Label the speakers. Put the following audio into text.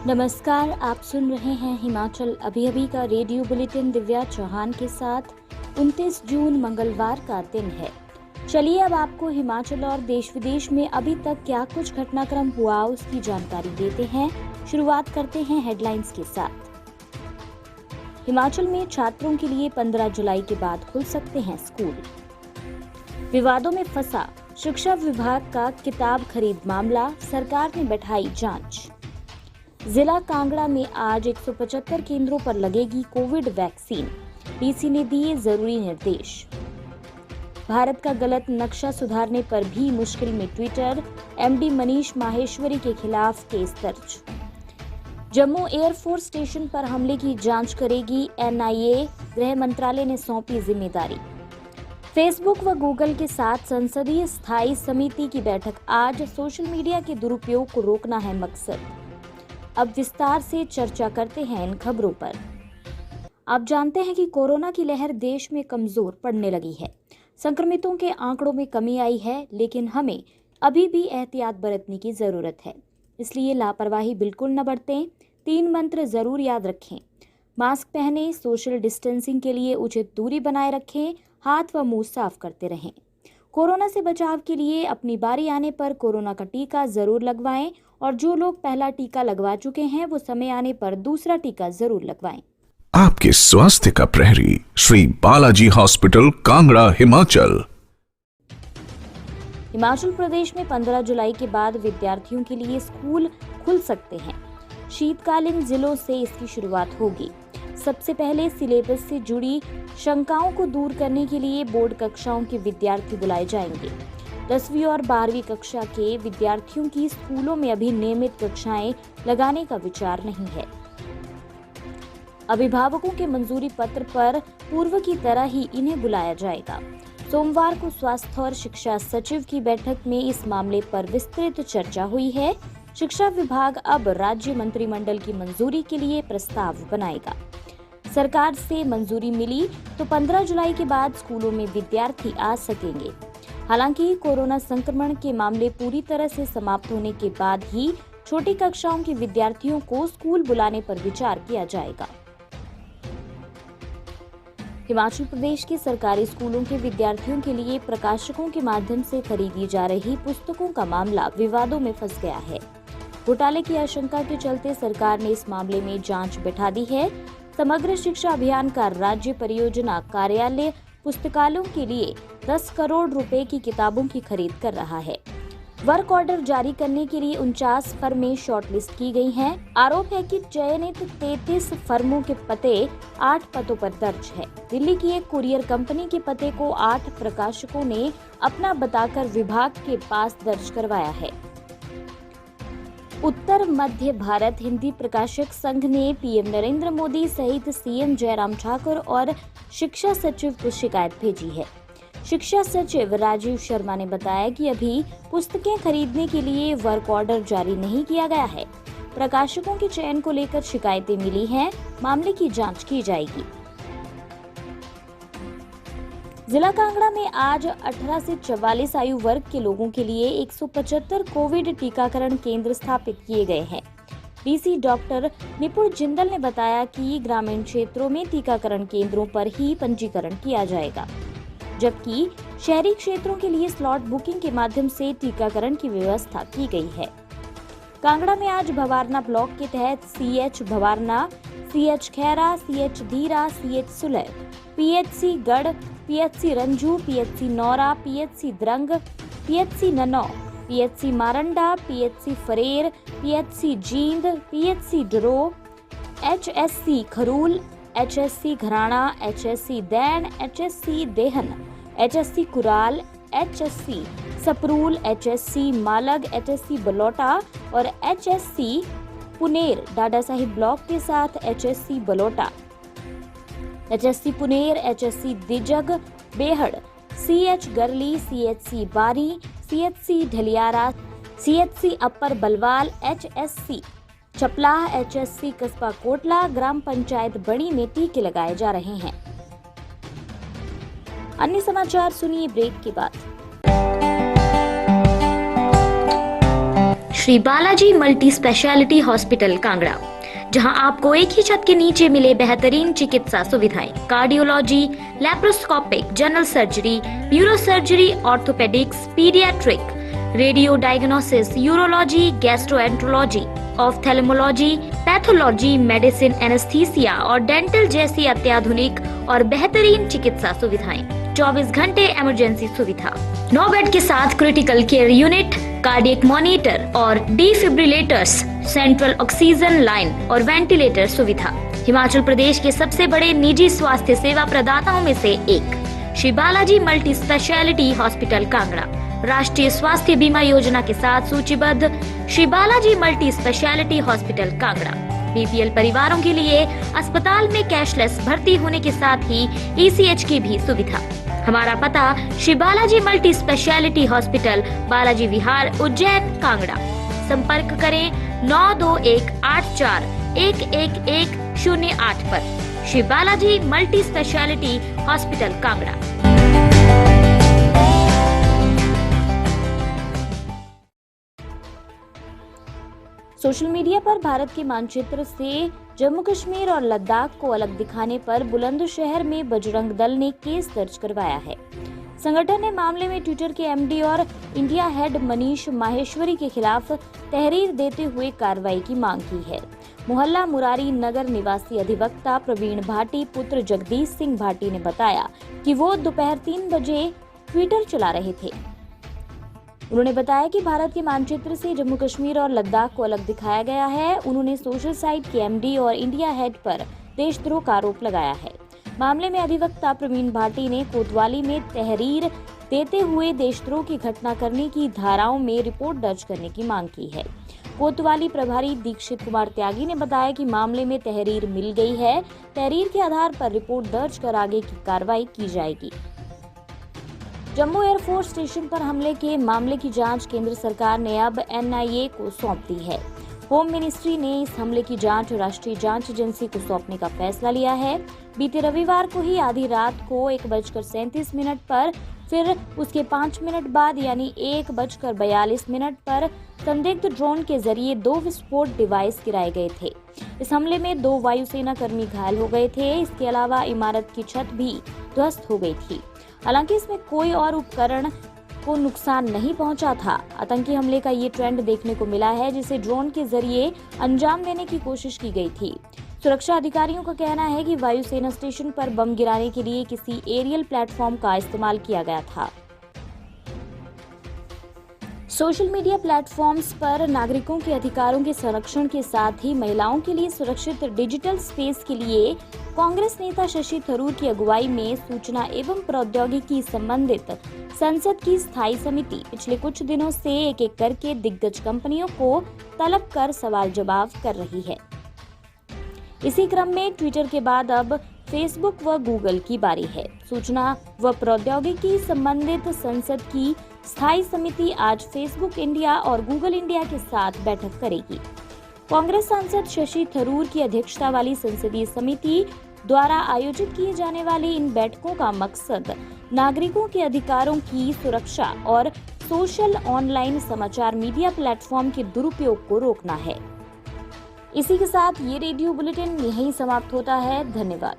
Speaker 1: नमस्कार, आप सुन रहे हैं हिमाचल अभी का रेडियो बुलेटिन दिव्या चौहान के साथ। 29 जून मंगलवार का दिन है। चलिए अब आपको हिमाचल और देश विदेश में अभी तक क्या कुछ घटनाक्रम हुआ उसकी जानकारी देते हैं। शुरुआत करते हैं हेडलाइंस के साथ। हिमाचल में छात्रों के लिए 15 जुलाई के बाद खुल सकते हैं स्कूल। विवादों में फंसा शिक्षा विभाग का किताब खरीद मामला, सरकार ने बैठाई जांच। जिला कांगड़ा में आज 175 केंद्रों पर लगेगी कोविड वैक्सीन, डीसी ने दिए जरूरी निर्देश। भारत का गलत नक्शा सुधारने पर भी मुश्किल में ट्विटर, एमडी मनीष माहेश्वरी के खिलाफ केस दर्ज। जम्मू एयरफोर्स स्टेशन पर हमले की जांच करेगी एनआईए, गृह मंत्रालय ने सौंपी जिम्मेदारी। फेसबुक व गूगल के साथ संसदीय स्थायी समिति की बैठक आज, सोशल मीडिया के दुरुपयोग को रोकना है मकसद। अब विस्तार से चर्चा करते हैं इन खबरों पर। आप जानते हैं कि कोरोना की लहर देश में कमजोर पड़ने लगी है। संक्रमितों के आंकड़ों में कमी आई है, लेकिन हमें अभी भी एहतियात बरतने की जरूरत है। इसलिए लापरवाही बिल्कुल न बरतें। 3 मंत्र जरूर याद रखें। मास्क पहनें, सोशल डिस्टेंसिंग के लिए उचित दूरी बनाए रखें, हाथ व मुंह साफ करते रहें। कोरोना से बचाव के लिए अपनी बारी आने पर कोरोना का टीका जरूर लगवाएं और जो लोग पहला टीका लगवा चुके हैं वो समय आने पर दूसरा टीका जरूर लगवाएं।
Speaker 2: आपके स्वास्थ्य का प्रहरी, श्री बालाजी हॉस्पिटल, कांगड़ा, हिमाचल।
Speaker 1: हिमाचल प्रदेश में 15 जुलाई के बाद विद्यार्थियों के लिए स्कूल खुल सकते हैं। शीतकालीन जिलों से इसकी शुरुआत होगी। सबसे पहले सिलेबस से जुड़ी शंकाओं को दूर करने के लिए बोर्ड कक्षाओं के विद्यार्थी बुलाए जाएंगे। 10वीं और 12वीं कक्षा के विद्यार्थियों की स्कूलों में अभी नियमित कक्षाएं लगाने का विचार नहीं है। अभिभावकों के मंजूरी पत्र पर पूर्व की तरह ही इन्हें बुलाया जाएगा। सोमवार को स्वास्थ्य और शिक्षा सचिव की बैठक में इस मामले पर विस्तृत चर्चा हुई है। शिक्षा विभाग अब राज्य मंत्रिमंडल की मंजूरी के लिए प्रस्ताव बनाएगा। सरकार से मंजूरी मिली तो 15 जुलाई के बाद स्कूलों में विद्यार्थी आ सकेंगे। हालांकि कोरोना संक्रमण के मामले पूरी तरह से समाप्त होने के बाद ही छोटी कक्षाओं के विद्यार्थियों को स्कूल बुलाने पर विचार किया जाएगा। हिमाचल प्रदेश के सरकारी स्कूलों के विद्यार्थियों के लिए प्रकाशकों के माध्यम से खरीदी जा रही पुस्तकों का मामला विवादों में फंस गया है। घोटाले की आशंका के चलते सरकार ने इस मामले में जांच बैठा दी है। समग्र शिक्षा अभियान का राज्य परियोजना कार्यालय पुस्तकालयों के लिए 10 करोड़ रुपए की किताबों की खरीद कर रहा है। वर्क ऑर्डर जारी करने के लिए 49 फर्में शॉर्टलिस्ट की गई हैं। आरोप है कि चयनित 33 फर्मों के पते 8 पतों पर दर्ज है। दिल्ली की एक कुरियर कंपनी के पते को 8 प्रकाशकों ने अपना बताकर विभाग के पास दर्ज करवाया है। उत्तर मध्य भारत हिंदी प्रकाशक संघ ने पीएम नरेंद्र मोदी सहित सीएम जयराम ठाकुर और शिक्षा सचिव को शिकायत भेजी है। शिक्षा सचिव राजीव शर्मा ने बताया कि अभी पुस्तकें खरीदने के लिए वर्क ऑर्डर जारी नहीं किया गया है। प्रकाशकों के चयन को लेकर शिकायतें मिली हैं, मामले की जांच की जाएगी। जिला कांगड़ा में आज 18 से 44 आयु वर्ग के लोगों के लिए 175 कोविड टीकाकरण केंद्र स्थापित किए गए हैं। डीसी डॉक्टर निपुण जिंदल ने बताया कि ग्रामीण क्षेत्रों में टीकाकरण केंद्रों पर ही पंजीकरण किया जाएगा, जबकि शहरी क्षेत्रों के लिए स्लॉट बुकिंग के माध्यम से टीकाकरण की व्यवस्था की गई है। कांगड़ा में आज भवारना ब्लॉक के तहत CH Bhawarna, CH Khaira, CH Dhira, CH Sulah, PHC Garh, PHC Ranju, PHC Naura, PHC Drang, PHC Nanaun, PHC Maranda, PHC Farer, PHC Jind, PHC Daro, HSC Kharul, HSC Gharana, HSC Dain, HSC Dehan, HSC Kural, HSC Saprul, HSC Malag, HSC Balota और एचएससी पुनेर डाडा साहिब ब्लॉक के साथ HSC Balota, HSC Puner, HSC Dijag Behad, CH Garli, CHC Bari, CHC Dhaliara, CHC upper Balwal, HSC चपलाह, HSC कस्बा कोटला, ग्राम पंचायत बड़ी में टीके लगाए जा रहे हैं। अन्य समाचार सुनिए ब्रेक के बाद। Shri Balaji multi speciality hospital Kangra, जहां आपको एक ही छत के नीचे मिले बेहतरीन चिकित्सा सुविधाएं, cardiology, laparoscopic, general surgery, neuro surgery, orthopaedics, paediatric, radio diagnosis, urology, gastroenterology, ophthalmology, pathology, medicine, anaesthesia और डेंटल जैसी अत्याधुनिक और बेहतरीन चिकित्सा सुविधाएं, 24 घंटे इमरजेंसी सुविधा, 9 बेड के साथ critical care unit, cardiac monitor और डिफिब्रिलेटर्स, सेंट्रल ऑक्सीजन लाइन और वेंटिलेटर सुविधा। हिमाचल प्रदेश के सबसे बड़े निजी स्वास्थ्य सेवा प्रदाताओं में से एक Shri Balaji multi speciality hospital Kangra राष्ट्रीय स्वास्थ्य बीमा योजना के साथ सूचीबद्ध Shri Balaji multi speciality hospital Kangra BPL परिवारों के लिए अस्पताल में कैशलेस भर्ती होने के साथ ही ईसीएच की भी सुविधा। हमारा पता Shri Balaji multi speciality hospital, Balaji Vihar, Ujjain, Kangra. संपर्क करें 9218411108 पर। Shri Balaji multi speciality hospital Kangra. Social media पर भारत के मानचित्र से जम्मू कश्मीर और लद्दाख को अलग दिखाने पर बुलंदशहर में बजरंग दल ने केस दर्ज करवाया है। संगठन ने मामले में ट्विटर के एमडी और इंडिया हेड मनीष माहेश्वरी के खिलाफ तहरीर देते हुए कार्रवाई की मांग की है। मोहल्ला मुरारी नगर निवासी अधिवक्ता प्रवीण भाटी पुत्र जगदीश सिंह भाटी ने बताया कि वो दोपहर 3 बजे ट्विटर चला रहे थे। उन्होंने बताया कि भारत के मानचित्र से जम्मू कश्मीर और लद्दाख को अलग दिखाया गया है। उन्होंने सोशल साइट के एमडी और इंडिया हेड पर देशद्रोह का आरोप लगाया है। मामले में अधिवक्ता प्रवीण भाटी ने कोतवाली में तहरीर देते हुए देशद्रोह की घटना करने की धाराओं में रिपोर्ट दर्ज करने की मांग की है। कोतवाली प्रभारी दीक्षित कुमार त्यागी ने बताया कि मामले में तहरीर मिल गई है। तहरीर के आधार पर रिपोर्ट दर्ज कर आगे की कार्रवाई की जाएगी। जम्मू एयरफोर्स स्टेशन पर हमले के मामले की जांच केंद्र सरकार ने अब एनआईए को सौंप दी है। होम मिनिस्ट्री ने इस हमले की जांच राष्ट्रीय जांच एजेंसी को सौंपने का फैसला लिया है। बीते रविवार को ही आधी रात को 1:37 पर, फिर उसके 5 मिनट बाद यानी 1:42 पर संदिग्ध ड्रोन के जरिए 2 विस्फोट डिवाइस गिराए गए थे। इस हमले में 2 वायुसेना कर्मी घायल हो गए थे। इसके अलावा इमारत की छत भी ध्वस्त हो गई थी। हालांकि इसमें कोई और उपकरण को नुकसान नहीं पहुंचा था। आतंकी हमले का ये ट्रेंड देखने को मिला है, जिसे ड्रोन के जरिए अंजाम देने की कोशिश की गई थी। सुरक्षा अधिकारियों का कहना है कि वायुसेना स्टेशन पर बम गिराने के लिए किसी एरियल प्लेटफॉर्म का इस्तेमाल किया गया था। सोशल मीडिया प्लेटफॉर्म्स पर नागरिकों के अधिकारों के संरक्षण के साथ ही महिलाओं के लिए सुरक्षित डिजिटल स्पेस के लिए कांग्रेस नेता शशि थरूर की अगुवाई में सूचना एवं प्रौद्योगिकी संबंधित संसद की स्थायी समिति पिछले कुछ दिनों से एक-एक करके दिग्गज कंपनियों को तलब कर सवाल जवाब कर रही है। इसी क्रम में ट्विटर के बाद अब फेसबुक व गूगल की बारी है। सूचना व प्रौद्योगिकी संबंधित संसद की स्थायी समिति आज फेसबुक इंडिया और गूगल इंडिया के साथ बैठक करेगी। कांग्रेस सांसद शशि थरूर की अध्यक्षता वाली संसदीय समिति द्वारा आयोजित किए जाने वाली इन बैठकों का मकसद नागरिकों के अधिकारों की सुरक्षा और सोशल ऑनलाइन समाचार मीडिया प्लेटफॉर्म के दुरुपयोग को रोकना है। इसी के साथ ये रेडियो बुलेटिन यहीं समाप्त होता है। धन्यवाद।